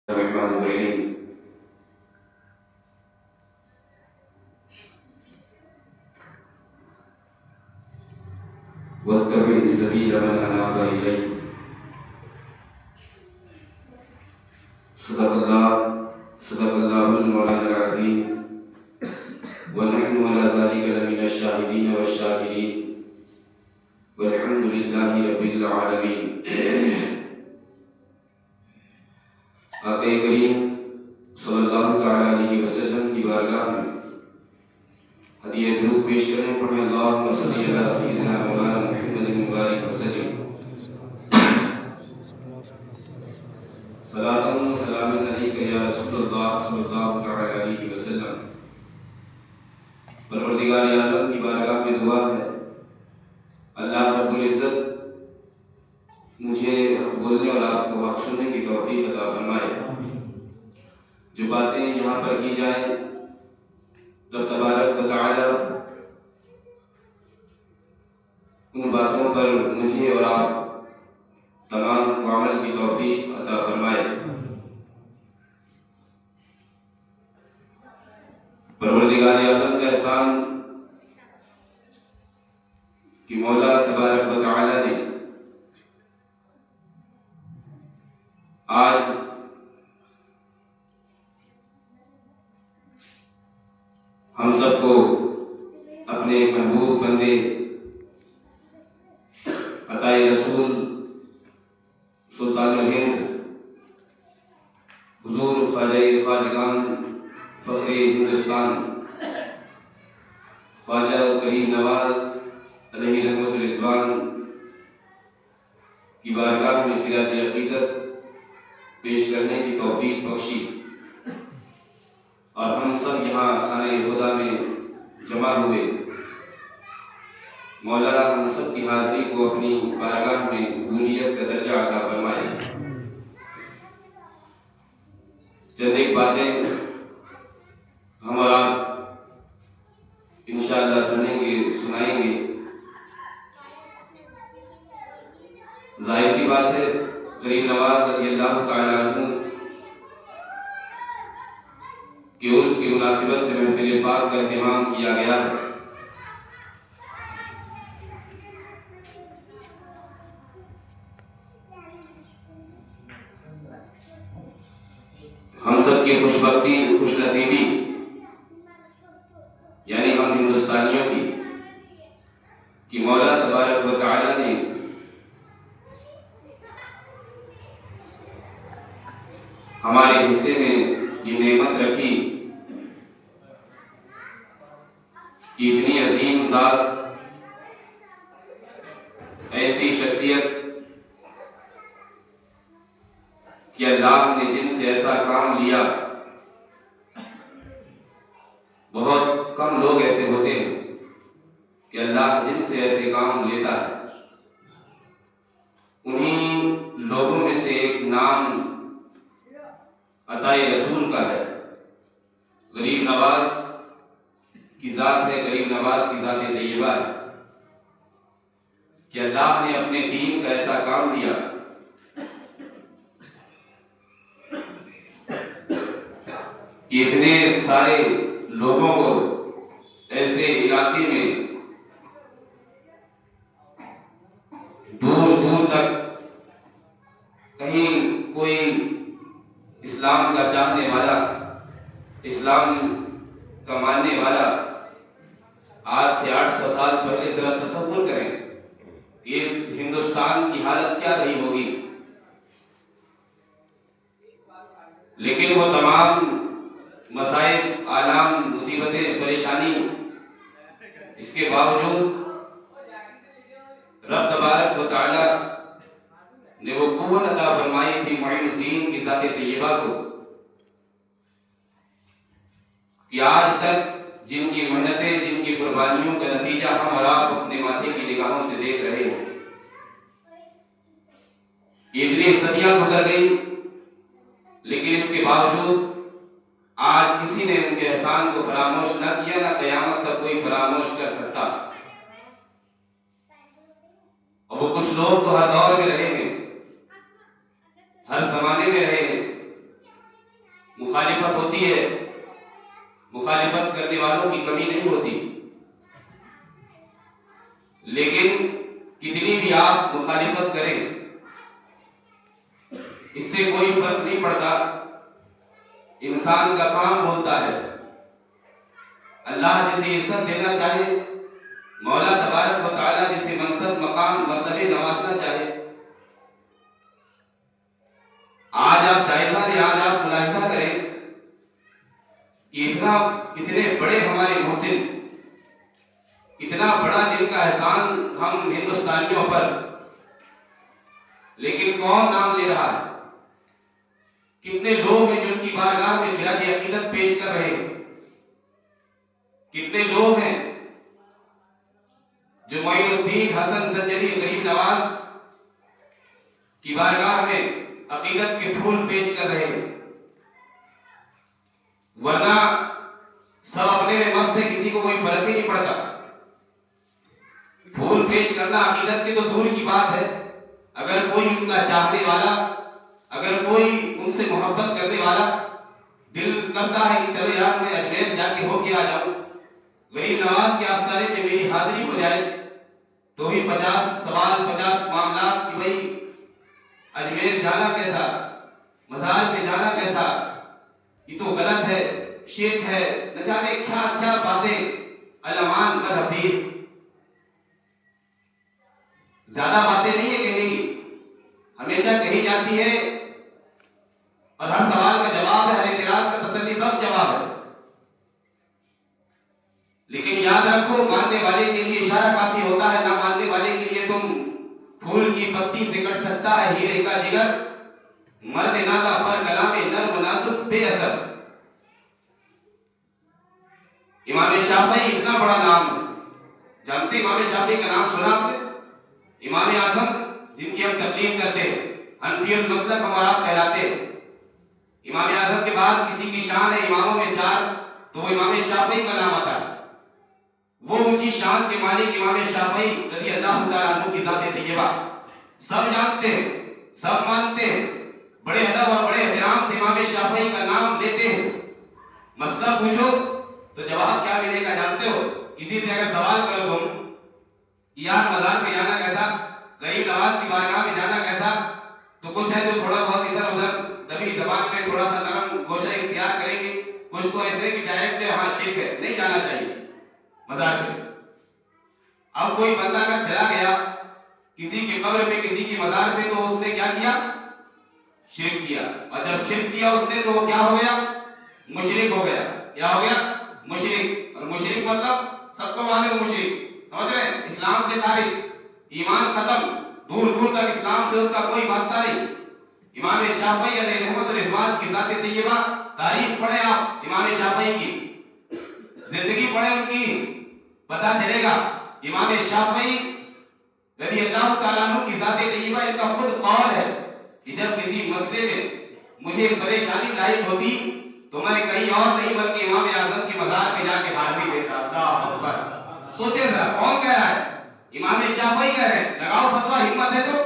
الرحمن الرحیم واتبع سبیل من اناب الی صدق اللہ المولانا العظیم ونحن على ذلك لمن الشاہدین والشاکرین والحمد للہ رب العالمین۔ آقا کریم صلی اللہ تعالی علیہ وسلم کی بارگاہ میں ہدیہ درود پیش کرنے پڑھیں اللہم صلی علی سیدنا مولانا محمد مبارک وسلم صلاۃ و سلام علیک یا رسول اللہ صلی اللہ تعالی علیہ وسلم۔ پروردگار عالم کی بارگاہ میں دعا ہے اللہ رب العزت مجھے بولنے اور آپ کو حق سننے کی توفیق عطا فرمائے۔ جو باتیں یہاں پر کی جائیں رب تبارک و تعالی ان باتوں پر مجھے اور آپ تمام کو عمل کی توفیق عطا فرمائے۔ پروردگار عالم کا احسان کہ مولا تبارک و تعالی نے آج ہم سب کو اپنے محبوب بندے عطائے رسول سلطان الہند حضور خواجہ خواجگان فخر ہندوستان خواجہ کریم نواز علیہ رحمت الرضوان کی بارگاہ میں خراج عقیدت پیش کرنے کی توفیق بخشی، اور ہم سب یہاں خانہ خدا میں جمع ہوئے۔ مولا ہم سب کی حاضری کو اپنی بارگاہ میں قبولیت کا درجہ عطا فرمائے۔ چند ایک باتیں ہم اور آپ انشاءاللہ سنیں گے، سنائیں گے۔ ظاہر سی بات ہے کریم نواز رضی اللہ تعالی عنہ کہ عرس کی مناسبت سے محفل پاک کا اہتمام کیا گیا ہے۔ ہم سب کی خوش بختی، خوش نصیبی، یعنی ہم ہندوستانیوں کی کہ مولا تبارک و تعالی نے ہمارے حصے میں یہ نعمت رکھی کہ اتنی عظیم ذات، ایسی شخصیت کہ اللہ نے جن سے ایسا کام لیا، بہت کم لوگ ایسے ہوتے ہیں کہ اللہ جن سے ایسے کام لیتا ہے۔ انہی لوگوں میں سے ایک نام عطائے رسول کا ہے۔ غریب نواز کی ذات ہے، غریب نواز کی ذات طیبہ ہے کہ اللہ نے اپنے دین کا ایسا کام دیا کہ اتنے سارے لوگوں کو ایسے علاقے میں دور دور تک کہیں کوئی اسلام کا چاہنے والا، اسلام کا ماننے والا، آج سے 800 سال پہلے ذرا تصور کریں کہ اس ہندوستان کی حالت کیا رہی ہوگی۔ لیکن وہ تمام مصائب، آلام، مصیبتیں، پریشانی، اس کے باوجود رب تبارک و تعالی نے وہ قوت عطا فرمائی تھی معین الدین کی ذات طیبہ کو کہ آج تک جن کی محنتیں، جن کی قربانیوں کا نتیجہ ہم اور آپ اپنے ماتھے کی نگاہوں سے دیکھ رہے ہیں۔ یہ اتنی صدیاں گزر گئی، لیکن اس کے باوجود آج کسی نے ان کے احسان کو فراموش نہ کیا، نہ قیامت تک کوئی فراموش کر سکتا۔ اور وہ کچھ لوگ تو ہر دور میں رہے ہیں، ہر زمانے میں رہے ہیں، مخالفت ہوتی ہے، مخالفت کرنے والوں کی کمی نہیں ہوتی، لیکن کتنی بھی آپ مخالفت کریں اس سے کوئی فرق نہیں پڑتا، انسان کا کام بولتا ہے۔ اللہ جسے عزت دینا چاہے، مولا تبارک و تعالیٰ جسے منصب مقام مرتبے نوازنا چاہے، آج آپ جائزہ لیں، آج آپ ملاحظہ کریں کہ اتنے بڑے ہمارے محسن، اتنا بڑا جن کا احسان ہم ہندوستانیوں پر، لیکن کون نام لے رہا ہے؟ کتنے لوگ ہیں جو ان کی بارگاہ میں خراج عقیدت پیش کر رہے ہیں؟ کتنے لوگ ہیں جو معین الدین حسن زنجانی غریب نواز کی بارگاہ میں عقیدت کے پھول پیش کر رہے ہیں؟ ورنہ سب اپنے میں مست ہے، کسی کو کوئی فرق ہی نہیں پڑتا۔ پھول پیش کرنا عقیدت کی تو دور کی بات ہے، اگر کوئی ان کا چاہنے والا، اگر کوئی ان سے محبت کرنے والا دل کرتا ہے کہ چلو یار میں اجمیر جا کے ہو کے آ جاؤں، غریب نواز کے آستانے میں میری حاضری ہو جائے، تو بھی 50 سوال 50 معاملات کہ بھئی اجمیر جانا کیسا، مزار پہ جانا کیسا، یہ تو غلط ہے، شرک ہے، نہ جانے کیا کیا باتیں، علمان بر حفیظ۔ زیادہ باتیں نہیں ہے کہنے کی، ہمیشہ کہی جاتی ہے، اور ہر سوال کا جواب ہے، ہر اعتراض کا تسلی بخش جواب ہے۔ لیکن یاد رکھو، ماننے والے کے لیے اشارہ کافی ہوتا ہے، نہ ماننے والے کے لیے تم پھول کی پتی سے کٹ سکتا ہے ہیرے کا جگر، مرد نادا پر کلام نرم نازک بے اثر۔ امام شافعی اتنا بڑا نام ہے، جانتے امام شافعی کا نام سنا آپ نے؟ امام اعظم جن کی ہم تقلید کرتے ہیں، حنفی المسلک ہم اور آپ کہلاتے ہیں، امام اعظم کے بعد کسی کی شان ہے اماموں میں 4 تو وہ امام شافعی کا نام آتا ہے۔ وہ اونچی شان کے مالک امام شافعی رضی اللہ تعالیٰ عنہ کی ذات طیبہ سب جانتے ہیں، سب مانتے ہیں، بڑے ادب اور بڑے احترام سے امام شافعی کا نام لیتے ہیں۔ مسئلہ پوچھو تو جواب کیا ملے گا جانتے ہو؟ کسی سے اگر سوال کرو تم کہ یار مزار پہ جانا کیسا، غریب نواز کی بارگاہ میں جانا کیسا، تو کچھ ہے جو تھوڑا بہت ادھر ادھر دبی زبان میں تھوڑا سا نرم گوشہ اختیار کریں گے، کچھ تو ایسے کہ ڈائریکٹ ہے ہاں شرک ہے، نہیں جانا چاہیے مزار پہ۔ اب کوئی بندہ اگر چلا گیا کسی کی قبر پہ، کسی کی مزار پہ، تو اس نے کیا کیا؟ شرک کیا، اور جب شرک کیا اس نے تو وہ کیا ہو گیا؟ مشرک ہو گیا۔ کیا ہو گیا؟ مشرک۔ اور مشرک مطلب سب کو معلوم مشرک، سمجھ رہے ہیں؟ اسلام سے خارج، ایمان ختم، دور دور تک اسلام سے اس کا کوئی واسطہ نہیں۔ امام شافعی علیہ رحمت الرضوان کی ذات طیبہ، تاریخ پڑھیں آپ امام شافعی کی، زندگی پڑھیں ان کی، پتہ چلے گا۔ امام شافعی رضی اللہ تعالیٰ عنہ کی ذات طیبہ، ان کا خود قول ہے کہ جب کسی مسئلے میں مجھے پریشانی لاحق ہوتی تو میں کہیں اور نہیں بلکہ امام اعظم کی مزار پہ جا کے حاضری دیتا۔ اللہ اکبر! سوچے ذرا، کون کہہ رہا ہے؟ امام شافعی کہہ رہے ہیں۔ لگاؤ فتویٰ، ہمت ہے تو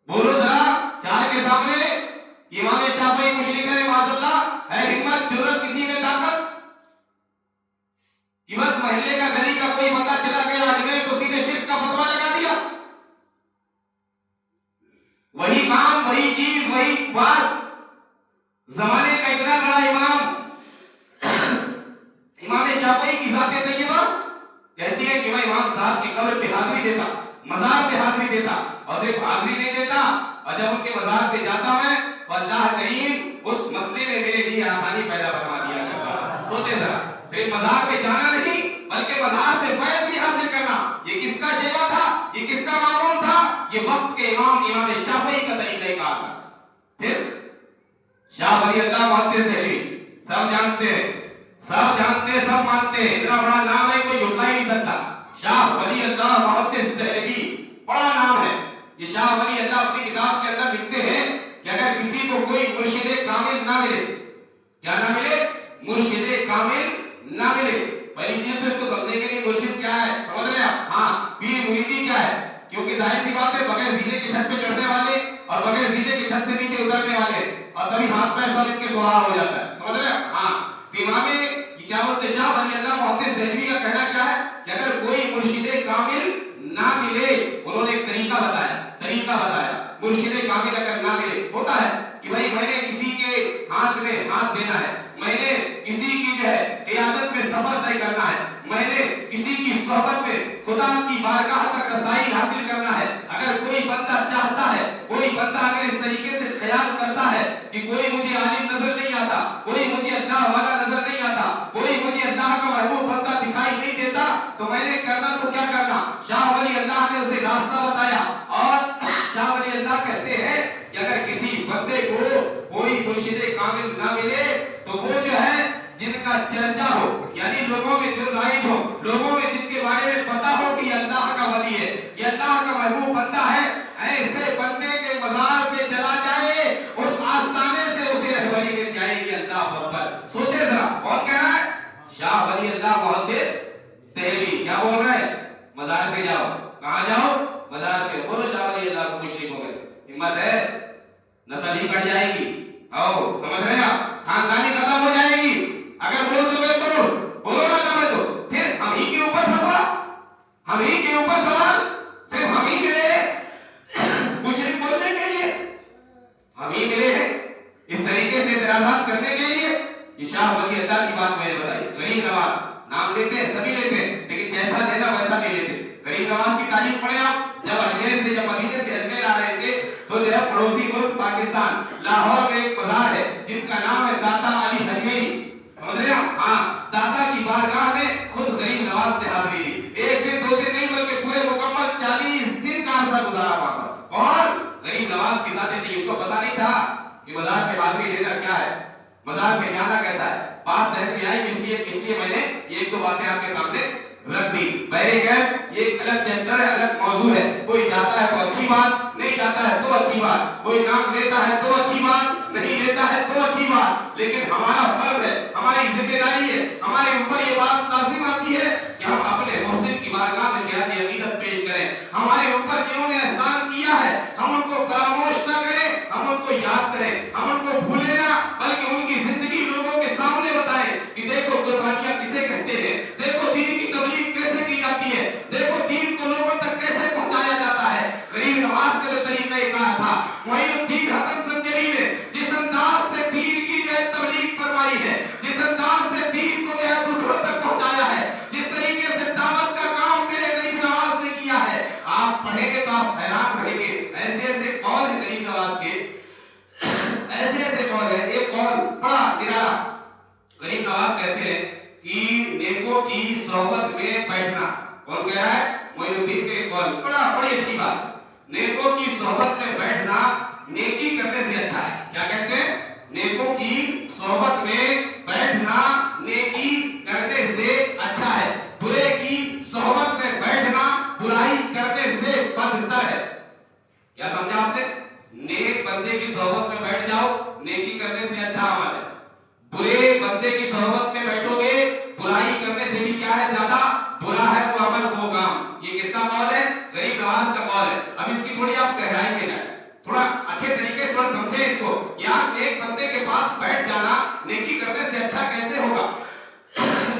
بولو ذرا 4 کے سامنے کہ امام شافعی مشرک ہے، معاذ اللہ، ہے ہمت، جرأت کسی میں طاقت کہ بس محلے کا گلی کا کوئی بندہ چلا گیا اجمیر تو سیدھے شرک کا فتویٰ لگا دیا؟ وہی کام، وہی چیز، وہی بات، زمانے کا اتنا بڑا امام امام شافعی کی ذات طیبہ کہتی ہے کہ میں امام صاحب کی قبر پہ حاضری دیتا، مزار پہ حاضری دیتا، اور صرف حاضری نہیں دیتا، اور جب ان کے مزار پہ جاتا میں تو اللہ کریم اس مسئلے میں میرے لیے آسانی پیدا فرما دیا کرتا۔ سوچے ذرا، صرف مزار پہ جانا نہیں بلکہ مزار سے فیض بھی حاصل کرنا، یہ کس کا شیوا تھا؟ یہ کس کا معمول تھا؟ یہ وقت کے امام امام شافعی کا طریقہ کار تھا۔ پھر شاہ ولی اللہ محدث دہلوی، سب جانتے ہیں، سب جانتے ہیں، سب مانتے ہیں، اتنا بڑا نام ہے کوئی جھٹلا ہی نہیں سکتا۔ شاہ ولی اللہ محدث دہلوی بڑا نام ہے۔ یہ شاہ ولی اللہ اپنی کتاب کے اندر لکھتے ہیں کہ اگر کسی کو کوئی مرشد کامل نہ ملے، کیا نہ ملے؟ مرشد کامل نہ ملے۔ پہلی چیز تو ان کو سمجھے کہ نہیں مرشد کیا ہے، سمجھ رہے ہیں؟ ہاں، پیر مریدی کیا ہے؟ کیونکہ ظاہر سی بات ہے بغیر زینے کی چھت پہ چڑھنے والے اور بغیر زینے کی چھت سے نیچے اترنے والے اور تبھی ہاتھ پیر سب ان کے سہارا ہو جاتا ہے. سمجھ رہے ہیں؟ ہاں. تو امام کیا بولتے شاہ ولی اللہ محدث دہلوی کا کہنا کیا ہے کہ اگر کوئی مرشد کامل نہ ملے، انہوں نے ایک طریقہ بتایا مرشد کامل اگر نہ ملے، ہوتا ہے کہ بھائی میں نے کسی کے ہاتھ میں ہاتھ دینا ہے، میں نے کسی کی جو ہے قیادت میں سفر طے کرنا ہے، میں نے کسی کی صحبت میں خدا کی بارگاہ تک رسائی حاصل کرنا ہے. اگر کوئی بندہ چاہتا ہے، کوئی بندہ اگر اس طریقے سے خیال کرتا ہے کہ کوئی مجھے عالم نظر نہیں آتا، کوئی مجھے اللہ والا نظر نہیں آتا، کوئی مجھے اللہ کا محبوب بندہ دکھائی نہیں دیتا، تو میں نے کرنا تو کیا کرنا. شاہ ولی اللہ نے اسے راستہ بتایا اور شاہ ولی اللہ کہتے ہیں کہ اگر کسی بندے کو کوئی مرشد کامل نہ ملے تو وہ جو ہے جن کا چرچا ہو، یعنی لوگوں میں جو رائج ہو، لوگوں میں جن کے بارے میں پتا ہو کہ یہ اللہ کا ولی ہے، یہ اللہ کا محبوب بندہ ہے، ایسے بندے کے مزار پہ چلا جائے، اس آستانے سے اسے رہبری مل جائے گی. اللہ اکبر. سوچے ذرا، کون کہہ رہا ہے؟ شاہ ولی اللہ محدث دہلوی. کیا بول رہا ہے؟ مزار پہ جاؤ. کہاں جاؤ؟ مزار پہ. بولو شاہ ولی اللہ کو مشرک ہو گئے. ہمت ہے؟ نسل ہی کٹ جائے گی. آؤ، سمجھ رہے ہیں آپ؟ خاندانی ختم ہو جائے گی. اگر بول دو گے تو بولو نہ کرے تو پھر ہم ہی کے اوپر فتوا، ہم ہی کے اوپر سوال، صرف ہم ہی ملے مشرک بولنے کے لیے، ہم ہی ملے ہیں اس طریقے سے اعتراضات کرنے کے لیے. یہ شاہ ولی اللہ کی بات میں نے بتائی. غریب نواز نام لیتے ہیں، سبھی لیتے ہیں، لیکن جیسا لینا ویسا نہیں لیتے. غریب نواز کی تاریخ پڑھیں آپ. جب اجمیر سے، جب مدینے سے اجمیر آ رہے تھے تو جو ہے پڑوسی ملک پاکستان لاہور میں ایک مزار ہے جن کا نام ہے داتا علی حجویری. سمجھ رہے ہیں؟ ہاں. داتا کی بارگاہ میں خود غریب نواز نے حاضری دی. ایک دن دو دن نہیں بلکہ پورے مکمل 40 دن کا عرصہ گزارا وہاں پر. اور غریب نواز کی ذات نہیں، ان کو پتا نہیں تھا کہ مزار پہ حاضری دینا کیا ہے، مزار پہ جانا کیسا ہے. بات ذہن میں آئی، اس لیے میں نے یہ ایک دو باتیں آپ کے سامنے رکھ دی. بہرے غیب یہ ایک الگ چیپٹر ہے، الگ موضوع ہے. کوئی جاتا ہے تو اچھی بات، نہیں جاتا ہے تو اچھی بات. کوئی نام لیتا ہے تو اچھی بات، نہیں لیتا ہے تو اچھی بات. لیکن ہمارا فرض ہے، ہماری ذمہ داری ہے، ہمارے اوپر یہ بات لازم آتی ہے کہ ہم اپنے محسن کی بارگاہ میں خراج عقیدت پیش کریں. ہمارے اوپر جنہوں نے احسان کیا ہے ہم ان کو فراموش نہ کریں، ہم ان کو یاد کریں، ہم ان کو بھولیں نہ، بلکہ ان کی زندگی لوگوں کے سامنے بتائیں کہ دیکھو قربانیاں کسے کہتے ہیں، دیکھو دین کی تبلیغ کیسے کی جاتی ہے، دیکھو دین کو لوگوں تک کیسے پہنچایا جاتا ہے. غریب نواز کا جو طریقہ کار تھا، معین الدین حسن سنجری نے جس انداز سے دین کی جو ہے تبلیغ فرمائی ہے، جس انداز سے دین کو جو ہے دوسروں تک پہنچایا ہے، جس طریقے سے دعوت کا کام میرے غریب نواز نے کیا ہے، آپ پڑھیں گے تو آپ حیران رہیں گے. ایسے ایسے قول ہیں غریب نواز کے، ایسے ایسے قول ہیں. ایک قول بڑا نرالا. غریب نواز کہتے ہیں کہ نیکوں کی صحبت میں بیٹھنا. کون کہہ رہا ہے؟ معین الدین کے قول. بڑی اچھی بات. نیکوں کی صحبت میں بیٹھنا نیکی کرنے سے اچھا ہے. کیا کہتے ہیں؟ نیکوں کی صحبت میں بیٹھنا نیکی کرنے سے اچھا ہے، برے کی صحبت میں بیٹھنا برائی کرنے سے بدتر ہے. کیا سمجھا آپ نے؟ نیک بندے کی صحبت میں بیٹھ جاؤ، نیکی کرنے سے اچھا عمل ہے. برے بندے کی صحبت میں بیٹھو گے، برائی کرنے سے بھی کیا ہے؟ زیادہ برا ہے وہ عمل، وہ کام. یہ کس کا قول ہے؟ غریب نواز کا قول ہے. اب اس کی تھوڑی آپ گہرائی میں جائیں، تھوڑا اچھے طریقے سے تھوڑا سمجھیں اس کو. یار نیک بندے کے پاس بیٹھ جانا نیکی کرنے سے اچھا کیسے ہوگا؟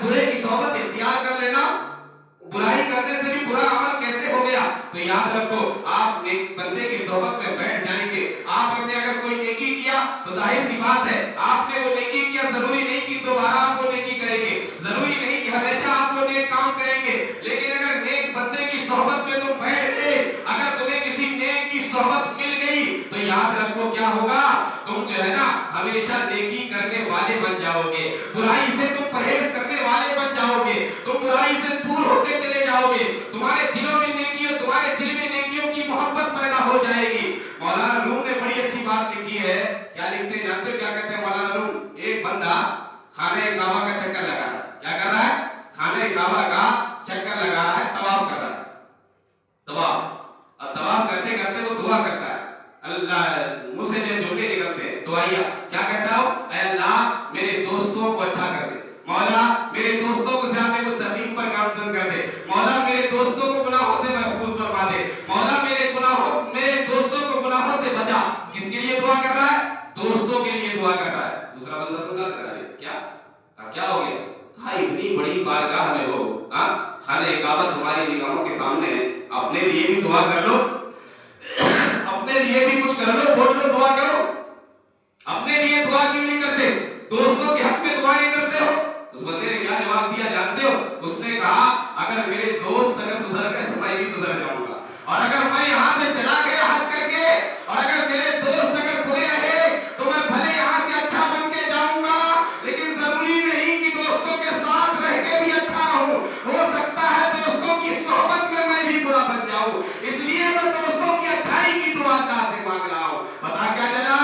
برے کی صحبت اختیار کر لینا برائی کرنے سے بھی برا عمل کیسے ہو گیا؟ تو یاد رکھو، آپ نیک بندے کی صحبت میں بیٹھ جائیں گے، آپ نے اگر کوئی نیکی کیا تو ظاہر سی بات ہے آپ نے وہ نیکی کیا، ضروری نہیں کہ دوبارہ آپ وہ نیکی کریں گے، ضروری نہیں کہ ہمیشہ آپ وہ نیک کام کریں گے. لیکن اگر نیک بندے کی صحبت میں تم بیٹھ گئے، اگر تمہیں کسی نیک کی صحبت مل گئی تو یاد رکھو کیا ہوگا؟ تم جو ہے نا ہمیشہ نیکی کرنے والے بن جاؤ گے، برائی سے تم پرہیز کرنے والے بن جاؤ گے، تم برائی سے دور ہوتے چلے جاؤ گے، تمہارے دلوں میں نیکیوں، تمہارے دل میں نیکیوں کی محبت پیدا ہو جائے گی. مولانا روم نے بڑی اچھی بات لکھی ہے. کیا لکھتے ہیں جانتے ہو کیا کہتے ہیں مولانا روم؟ ایک بندہ خانہ کعبہ کا چکر لگا رہا ہے. کیا کر رہا ہے؟ خانہ کعبہ کا چکر لگا رہا ہے، طواف کر رہا ہے. طواف، اب طواف کرتے کرتے وہ دعا کرتا ہے. اللہ منہ سے جو جملے نکلتے ہیں دعائیا، کیا کہتا ہو؟ اے اللہ میرے دوستوں کو اچھا کر دے، مولا میرے دوستوں کو صراط مستقیم پر گامزن کر دے، مولا میرے دوستوں کو گناہوں سے محفوظ فرما دے، مولا میرے دوستوں کو گناہوں سے بچا. کس کے لیے دعا کر رہا ہے؟ دوستوں کے دوسرا بندہ سن رہا تھا کیا ہو گیا؟ کہا اتنی بڑی بارگاہ میں ہو، خانہ کعبہ ہماری نگاہوں کے سامنے ہے، اپنے لیے بھی دعا کر لو، اپنے لیے بھی کچھ کر لو، بول لو دعا کرو۔ اپنے لیے دعا کیوں نہیں کرتے؟ دوستوں کے حق میں دعائیں کرتے ہو۔ اس بندے نے کیا جواب دیا جانتے ہو؟ اس نے کہا اگر میرے دوست اگر سدھر گئے تو میں بھی سدھر جاؤں گا، اور اگر میں یہاں سے چلا گیا حج کر کے اور اگر میرے دوست اگر برے رہے تو میں بھلے یہاں سے اچھا بن کے جاؤں گا، لیکن ضروری نہیں کہ دوستوں کے ساتھ رہ کے بھی اچھا رہوں، ہو سکتا ہے دوستوں کی صحبت میں بھی برا بن جاؤں، اس لیے میں دوستوں کی اچھائی کی دعا اللہ سے مانگ رہا ہوں۔ پتا کیا چلا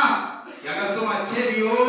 کہ اگر تم اچھے بھی ہو،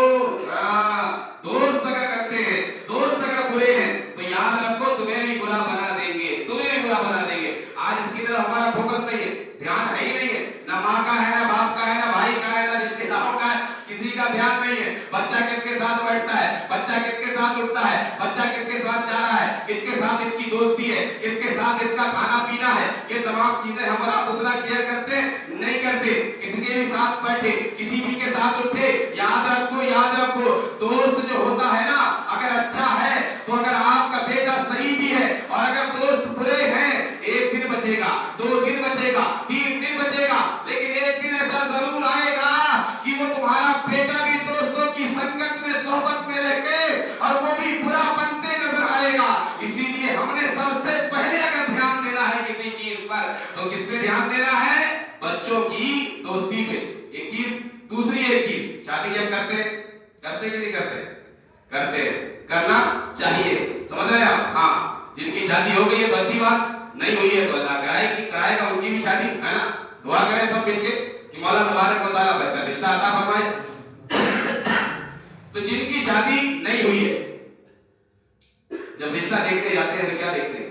دوست اگر کرتے ہیں، دوست اگر برے ہیں تو یاد رکھو تمہیں بھی برا بنا دیں گے، تمہیں بھی برا بنا دیں گے۔ آج اس کی طرف ہمارا فوکس نہیں ہے، دھیان ہے ہی نہیں ہے، نہ ماں کا ہے، نہ باپ کا ہے، نہ بھائی کا ہے، نہ رشتے داروں کا ہے، کسی کا دھیان نہیں ہے۔ بچہ کس کے ساتھ بیٹھتا ہے، بچہ کس کے ساتھ اٹھتا ہے، بچہ کس کے ساتھ جا رہا ہے، کس کے ساتھ اس کی دوستی ہے، کس کے ساتھ اس کا کھانا پینا ہے، یہ تمام چیزیں ہمارا اتنا کیئر کرتے نہیں کرتے۔ کسی کے بھی ساتھ بیٹھے، کسی بھی کے ساتھ اٹھے، یاد رکھو دوست جو ہوتا ہے نا، اگر اچھا ہے تو اگر آپ کا بیٹا صحیح بھی ہے اور اگر دوست برے ہیں، ایک دن بچے گا، 2 دن بچے گا، 3 دن بچے گا، لیکن ایک دن ایسا ضرور آئے گا کہ وہ تمہارا بیٹا بھی دوستوں کی سنگت میں صحبت میں رہ کے اور وہ بھی برا بنتے نظر آئے گا۔ اسی لیے ہم نے سب سے پہلے اگر دھیان دینا ہے کسی چیز پر تو کس پہ دھیان دینا ہے؟ بچوں کی دوستی پہ، ایک چیز۔ دوسری ایک چیز، شادی جب کرتے کہ نہیں کرتے کرنا چاہیے، سمجھ رہے ہیں آپ؟ ہاں، جن کی شادی ہو گئی ہے تو اچھی بات، نہیں ہوئی ہے تو اللہ کرائے گا ان کی بھی شادی، ہے نا؟ دعا کریں سب مل کے کہ مولا تبارک و تعالیٰ بہتر رشتہ عطا فرمائے۔ تو جن کی شادی نہیں ہوئی ہے، جب رشتہ دیکھنے جاتے ہیں تو کیا دیکھتے ہیں؟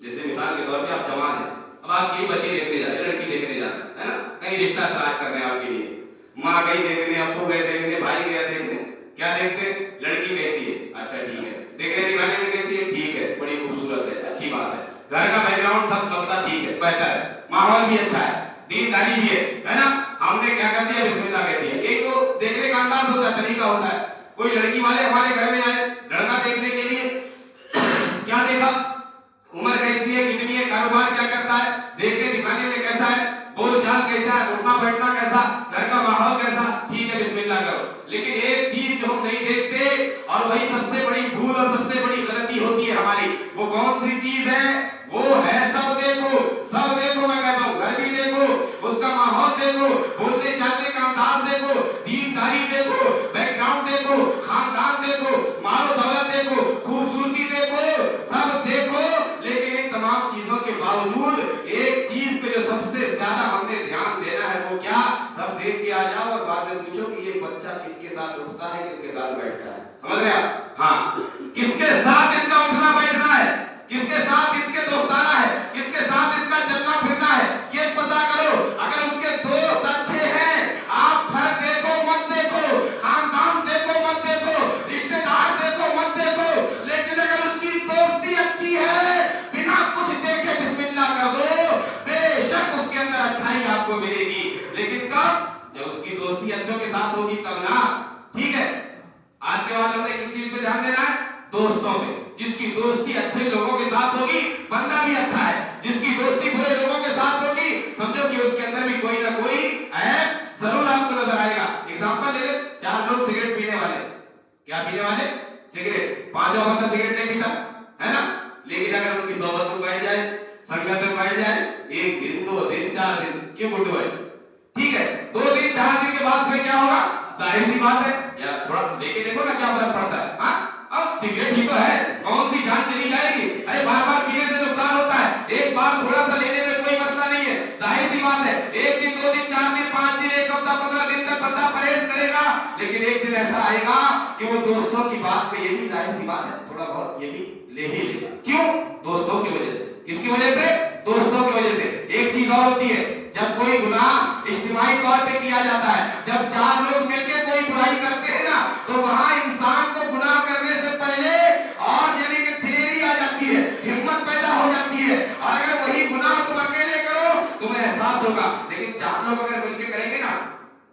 جیسے مثال کے طور پہ آپ جوان ہیں، اب آپ کی بچی دیکھنے جا رہے ہیں، لڑکی دیکھنے جا رہے ہیں، ہے نا؟ کہیں رشتہ تلاش کر رہے ہیں آپ کے لیے، ماں گئی دیکھنے، ابو گئے دیکھنے، بھائی گیا دیکھنے، کیا دیکھتے ہیں؟ لڑکی کیسی ہے؟ اچھا ٹھیک ہے، دیکھنے دکھانے میں کیسی ہے؟ ٹھیک ہے، بڑی خوبصورت ہے، اچھی بات ہے، گھر کا بیک گراؤنڈ سب مسئلہ ٹھیک ہے، بہتر ہے، ماحول بھی اچھا ہے، دینداری بھی ہے نا؟ ہم نے کیا کر دیا؟ بسم اللہ کہہ دیا۔ ایک تو دیکھنے کا انداز ہوتا ہے، طریقہ ہوتا ہے۔ کوئی لڑکی والے ہمارے گھر میں آئے لڑکا دیکھنے کے لیے، کیا دیکھا؟ عمر کیسی ہے، کتنی ہے، کاروبار کیا کرتا ہے، دیکھنے دکھانے میں کیسا ہے، بول چال کیسا ہے، اٹھنا بیٹھنا کیسا، گھر کا ماحول کیسا، ٹھیک ہے بسم اللہ کرو۔ لیکن ایک چیز جو ہم نہیں دیکھتے اور وہی سب سے بڑی بھول اور سب سے بڑی غلطی ہوتی ہے ہماری، وہ کون سی چیز ہے؟ وہ ہے سب دیکھو، میں کہتا ہوں گھر بھی دیکھو، اس کا ماحول دیکھو، بولنے چالنے کا انداز دیکھو، دینداری دیکھو، بیک گراؤنڈ دیکھو، خاندان دیکھو، مال و دولت دیکھو، خوبصورتی دیکھو، سب دیکھو، لیکن ان تمام چیزوں کے باوجود ایک چیز پہ جو سب سے زیادہ ہم نے دھیان دینا ہے وہ کیا؟ سب دیکھ کے آ جاؤ اور بعد میں پوچھو کہ یہ بچہ کس کے ساتھ اٹھتا ہے، کس کے ساتھ بیٹھتا ہے، سمجھ رہے آپ؟ ہاں، کس کے ساتھ اس کا اٹھنا بیٹھنا ہے، کس کے ساتھ اس کے دوستانہ ہے، کس کے ساتھ اس کا چلنا پھرنا ہے، یہ پتا کرو۔ اگر اس کے دوست اچھے ہیں، آپ گھر دیکھو مت دیکھو، خاندان دیکھو مت دیکھو، رشتہ دار دیکھو مت دیکھو، لیکن اگر اس کی دوستی اچھی ہے، بنا کچھ دیکھے بسم اللہ کر دو، بے شک اس کے اندر اچھائی آپ کو ملے گی۔ لیکن کب؟ جب اس کی دوستی اچھوں کے ساتھ ہوگی تب نا، ٹھیک ہے؟ آج کے بعد ہم نے کس چیز پہ دھیان دینا ہے؟ دوستوں پہ۔ جس کی دوستی اچھے لوگوں کے ساتھ ہوگی بندہ بھی اچھا ہے، جس کی دوستی برے لوگوں کے ساتھ ہوگی سمجھو کہ اس کے اندر بھی کوئی نہ کوئی عیب ضرور آپ کو نظر آئے گا۔ ایگزامپل لے لیں، 4 لوگ سگریٹ پینے والے، کیا پینے والے؟ سگریٹ، 5واں بندہ سگریٹ نہیں پیتا ہے نا، لیکن اگر ان کی صحبت میں بیٹھ جائے، سنگت میں بیٹھ جائے، 1 دن 2 دن 4 دن، کیوں گڈو ہے، ٹھیک ہے، 2 دن 4 دن کے بعد پھر کیا ہوگا؟ ظاہر سی بات ہے یار، تھوڑا لے کے دیکھو نا کیا فرق پڑتا ہے۔ ہاں، اب سگریٹ ہی تو ہے، کون سی جان چلی جائے گی؟ ارے بار بار پینے سے نقصان ہوتا ہے، ایک بار تھوڑا سا لینے میں کوئی مسئلہ نہیں ہے، ظاہر سی بات ہے 1 دن 2 دن 4 دن 5 دن 1 ہفتہ 15 دن تک بندہ پرہیز کرے گا، لیکن ایک دن ایسا آئے گا کہ وہ دوستوں کی بات پہ، یہ بھی ظاہر سی بات ہے تھوڑا بہت یہ بھی لے ہی لے گا۔ کیوں؟ دوستوں کی وجہ سے۔ کس کی وجہ سے؟ دوستوں کی وجہ سے۔ ایک چیز اور ہوتی ہے، جب کوئی گناہ اجتماعی طور پہ کیا جاتا ہے، جب 4 لوگ مل کے کوئی برائی کرتے ہیں نا، تو وہاں انسان کو گناہ کرنے سے پہلے اور یعنی کہ دلیری آ جاتی ہے، ہمت پیدا ہو جاتی ہے، اور اگر وہی گناہ تم اکیلے کرو تمہیں احساس ہوگا، لیکن 4 لوگ اگر مل کے کریں گے نا،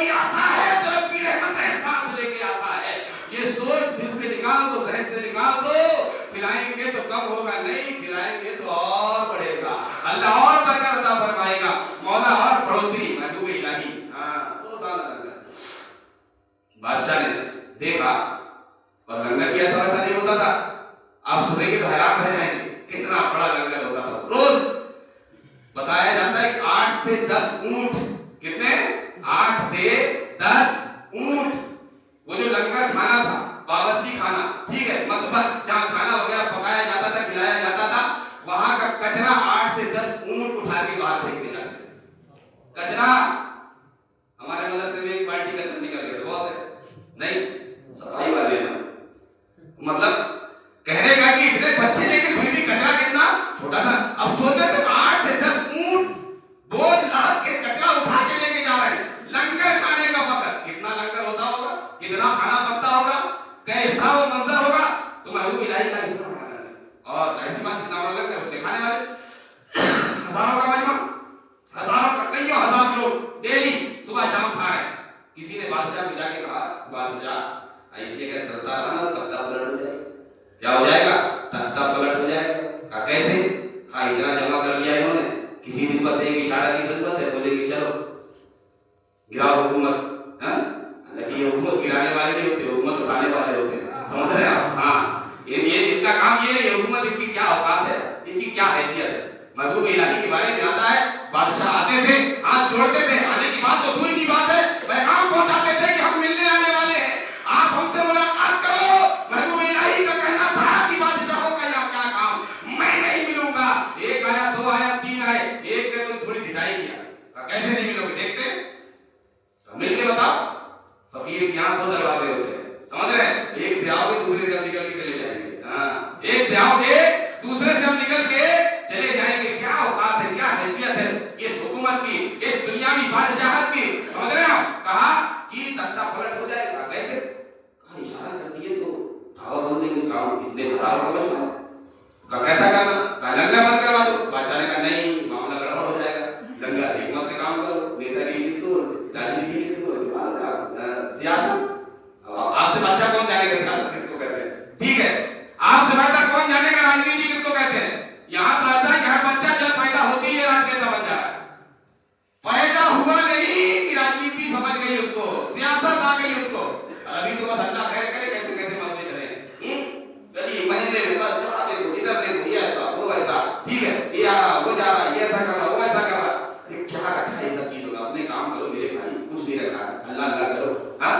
کوئی آتا ہے تو رب کی رحمتیں ساتھ لے کے آتا ہے. یہ سوچ دل سے نکال دو, ذہن سے نکال دو. کھلائیں گے تو کم ہوگا نہیں, کھلائیں گے تو اور بڑھے گا. اللہ اور برکت عطا فرمائے گا, مولا اور بڑھوتری. محبوب الہی روزانہ لنگر. بادشاہ نے دیکھا اور لنگر بھی ایسا ویسا نہیں ہوتا تھا. آپ سنیں گے تو حیران رہ جائیں گے کتنا بڑا لنگر ہوتا تھا. روز بتایا جاتا ہے کہ 8 سے 10 اونٹ. کتنے؟ 8 سے 10 اونٹ. وہ جو لنگر کھانا تھا, باورچی خانہ, ٹھیک ہے, مطبخ جہاں کھانا وغیرہ پکایا جاتا تھا, کھلایا جاتا تھا, وہاں کا کچرا 8 سے 10 اونٹ اٹھا کے باہر پھینکنے جاتے تھے. کچرا ہمارے مدرسے میں ایک بالٹی کچرا نکل گیا تو بہت ہے نہیں, صفائی والے ہیں. مطلب کہنے کا کہ اتنے بچے لیکن پھر بھی کچرا کتنا چھوٹا سا. اب سوچے تو 8 سے 10 اونٹ بوجھ لاد کے کچرا اٹھا کے لے کے جا رہے ہیں لنگر کھانے کا. فقط کتنا لنگر ہوتا ہوگا, کتنا کھانا بنتا ہوگا, کیسا وہ منظر ہوگا. تو محبوب الہی کا اتنا بڑا لنگر, اور ایسی بات اتنا بڑا لنگر ہوتے کھانے والے ہزاروں کا مجمع, ہزاروں کا, کئیوں ہزار لوگ ڈیلی صبح شام کھا رہے ہیں. کسی نے بادشاہ کو جا کے کہا, بادشاہ ایسے اگر چلتا رہا نا تو تختہ پلٹ ہو جائے گا. کیا ہو جائے گا؟ تختہ پلٹ ہو جائے گا. کہا کیسے؟ کہا اتنا جمع کر لیا انہوں نے, کسی دن بس ایک اشارہ کی ضرورت ہے, بولے کہ چلو گراؤ حکومت. حالانکہ یہ حکومت گرانے والے نہیں ہوتے, حکومت اٹھانے والے ہوتے ہیں. سمجھ رہے ہیں آپ؟ ہاں, یہ ان کا کام یہ نہیں. حکومت اس کی کیا اوقات ہے, اس کی کیا حیثیت ہے. محبوب الہی کے بارے میں آتا ہے بادشاہ آتے تھے, ہاتھ جوڑتے تھے, آنے کی بات تو دور کی بات ہے, پیغام پہنچاتے تھے کہ ہم ملنے آنے والے ہیں, آپ ہم سے ملاقات کرو. محبوب الہی کا کہنا تھا کہ بادشاہوں کا یہاں کیا کام, میں نہیں ملوں گا. ایک آیا, 2 آیا, 3 آئے, ایک نے تو تھوڑی ڈھٹائی کیا, کیسے نہیں ملو گے, دیکھتے مل کے بتاؤ. فقیر کے یہاں 2 دروازے ہوتے ہیں, سمجھ رہے ہیں, ایک سے آؤ گے دوسرے سے ہم نکل کے چلے جائیں گے. ہاں, ایک سے آؤ گے دوسرے سے ہم نکل کے چلے جائیں گے. کیا اوقات ہے, کیا حیثیت ہے اس حکومت کی, اس دنیاوی بادشاہت کی. سمجھ رہے ہیں. کہا کہ تختہ پلٹ ہو جائے گا. کیسے؟ کہا اشارہ کر دیے تو دھاوا بول دیں گے, کام اتنے ہزاروں کا بچنا ہے. کہا کیسا کرنا؟ کہا لنگر بند کروا دو. بادشاہ نے کہا نہیں, معاملہ گڑبڑ ہو جائے گا. لنگر حکمت سے کام کرو. نیتا گیری کس کو بولتے, راجنیتی کس کو بولتے, سیاست. آپ سے بچہ کون جانے گا سیاست کس کو کہتے ہیں, ٹھیک ہے, آپ سے بہتر کون جانے گا راجنیتی کس کو کہتے ہیں. یہاں تو ایسا ہے کہ ہر بچہ جب پیدا ہوتی ہے راجنیتا بن جا رہا ہے. پیدا ہوا نہیں کہ راجنیتی سمجھ گئی اس کو, سیاست آ گئی اس کو. ابھی تو بس اللہ خیر کرے کیسے کیسے مسئلے چلے, گلی محلے میں بس چڑھا دیکھو, ادھر دیکھو, یہ ایسا وہ ایسا, ٹھیک ہے, یہ آ رہا وہ جا رہا, یہ ایسا کر رہا وہ ایسا کر رہا. کیا رکھا ہے یہ سب چیزوں کا, اپنے کام کرو میرے بھائی, کچھ نہیں رکھا ہے. اللہ اللہ کرو, ہاں,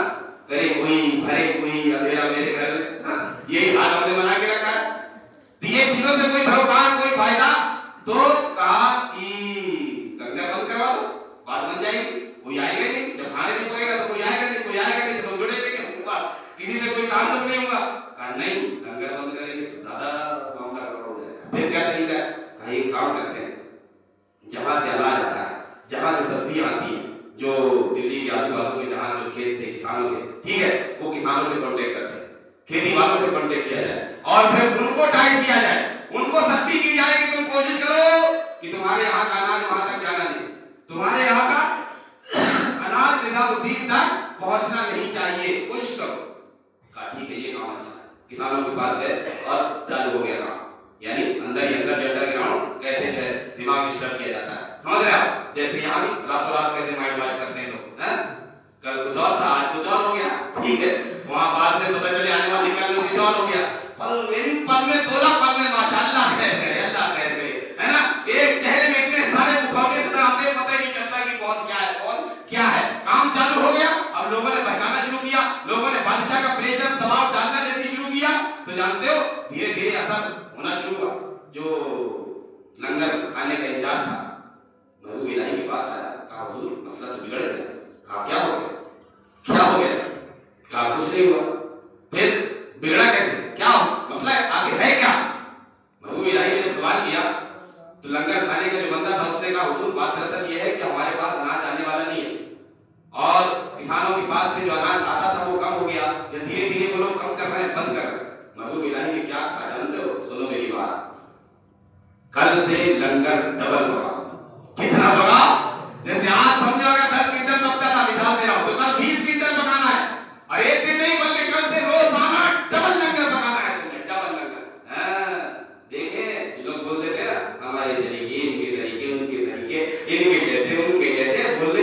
کرے کوئی بھرے کوئی, اندھیرا میرے گھر میں, یہی حال ہم نے بنا کے رکھا ہے. تو یہ چیزوں سے کوئی سروکار, کوئی فائدہ. تو کہا کہ لنگر بند کروا دو, بات بن جائے گی. کوئی آئے گا نہیں, جب کھانے نہیں پڑے گا تو کوئی آئے گا نہیں, کوئی آئے گا نہیں تو لوگ جڑے گے نہیں, ان کے بعد کسی سے کوئی تعلق نہیں ہوگا. کہا نہیں, لنگر بند کریں گے تو زیادہ معاملہ گڑبڑ ہو جائے گا. پھر کیا طریقہ ہے؟ کہا ایک کام کرتے ہیں, جہاں سے اناج آتا ہے, جہاں سے سبزیاں آتی ہیں, جو دلی کے آجو بازو میں جہاں جو کھیت تھے کسانوں کے, ٹھیک ہے, وہ کسانوں سے کانٹیکٹ کرتے ہیں, کھیتی والوں سے کانٹیکٹ کیا جائے, اور پھر ان کو ٹائٹ کیا جائے, ان کو سختی کی جائے کہ تم کوشش کرو کہ تمہارے یہاں کا اناج وہاں تک جانا نہیں, تمہارے یہاں کا اناج نظام الدین تک پہنچنا نہیں چاہیے, کوشش کرو. کہا ٹھیک ہے, یہ کام اچھا ہے. کسانوں کے پاس گئے اور چالو ہو گیا کام, یعنی اندر ہی اندر انڈر گراؤنڈ کیسے جو ہے دماغ ڈسٹرب کیا جاتا ہے. سمجھ رہے آپ, جیسے یہاں بھی راتوں رات کیسے مائنڈ واش کرتے ہیں لوگ, کل کچھ اور تھا آج کچھ اور ہو گیا, ٹھیک ہے, وہاں بعد میں پتہ چلے آنے والی کل میں کچھ اور ہو گیا. پل میں تولا, پل میں ماشاءاللہ خیر کرے, اللہ خیر کرے, ہے نا. ایک چہرے میں اتنے سارے مخاطب نظر آتے ہیں, پتہ ہی نہیں چلتا کہ کون کیا ہے, کون کیا ہے. کام چالو ہو گیا, اب لوگوں نے بہکانا شروع کیا, لوگوں نے بادشاہ کا پریشر دباؤ ڈالنا جیسے شروع کیا, تو جانتے ہو دھیرے دھیرے اثر ہونا شروع ہوا. جو لنگر کھانے کا انچارج تھا محبوب الہی کے پاس آیا, کہا حضور مسئلہ تو بگڑ گیا. کہا کیا ہو گیا, کیا ہو گیا؟ کہا کچھ نہیں ہوا. پھر بگڑا کیسے, کیا مسئلہ ہے, آخر ہے کیا؟ محبوب الہی نے جب سوال کیا تو لنگر کھانے کا جو بندہ تھا اس نے کہا حضور بات دراصل یہ ہے کہ ہمارے پاس اناج آنے والا نہیں ہے, اور کسانوں کے پاس سے جو اناج آتا تھا وہ کم ہو گیا, یا دھیرے دھیرے وہ لوگ کم کر رہے ہیں, بند کر رہے ہیں. محبوب الہی نے کیا کہا جانتے ہو, سنو میری بات, کل سے لنگر ڈبل ہوگا. کتنا ہوگا؟ جیسے آج سمجھو اگر 10 کنٹل پکتا تھا, مثال دے رہا ہوں, تو کہ ان کے جیسے ان کے جیسے بولنے